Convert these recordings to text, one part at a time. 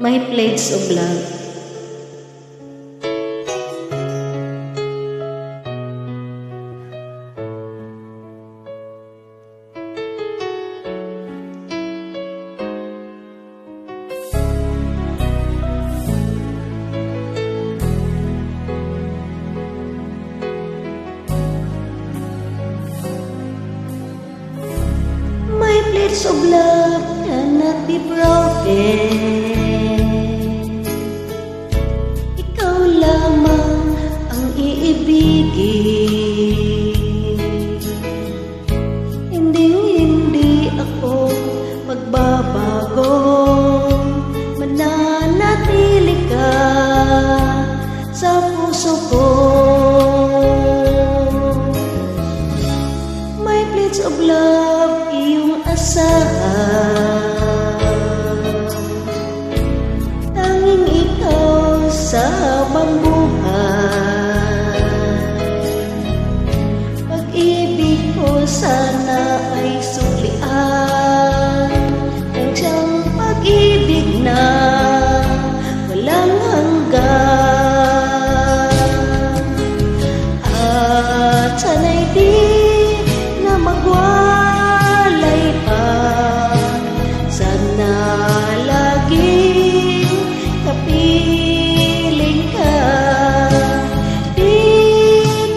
My Pledge of Love. My pledge of love cannot be broken. Ikaw lamang ang iibigin. Hindi ako magbabago. Mananatili ka sa puso ko. My pledge of love, iyong asahan. Tanging ikaw sa habang buhay. Pag-ibig ko sana ay suklian ng siyang pag-ibig na walang hanggan. At sana'y di magwalay pa, sana laging kapiling ka. Di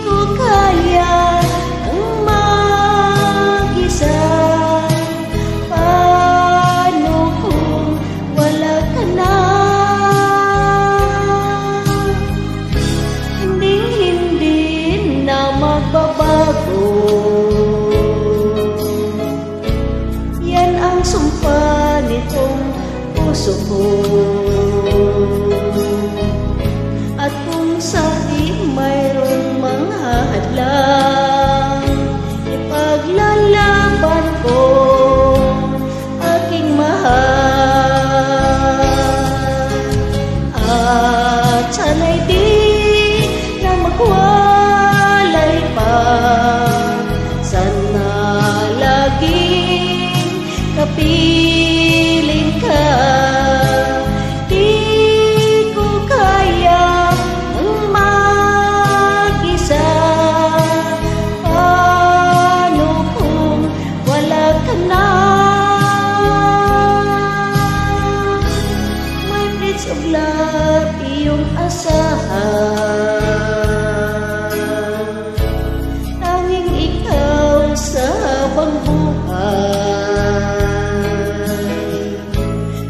ko kaya ang mag-isa. Paano kung wala ka na? Hindi na magbabago. Ang sumpa nitong puso ko. At kung sa di mayroong manghahadlang, ipaglalaban ko aking mahal. At sana'y di na magwalay pa, sana lagi kapiling ka. Di ko kaya ang mag-isa. Paano kung wala ka na? My pledge of love, iyong asahan. Tanging ikaw sa habang buhay.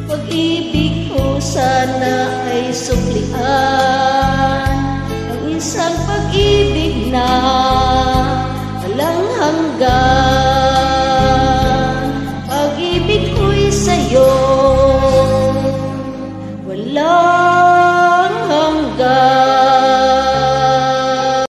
Pag-ibig ko sana ay suklian ang isang pag-ibig na walang hanggan.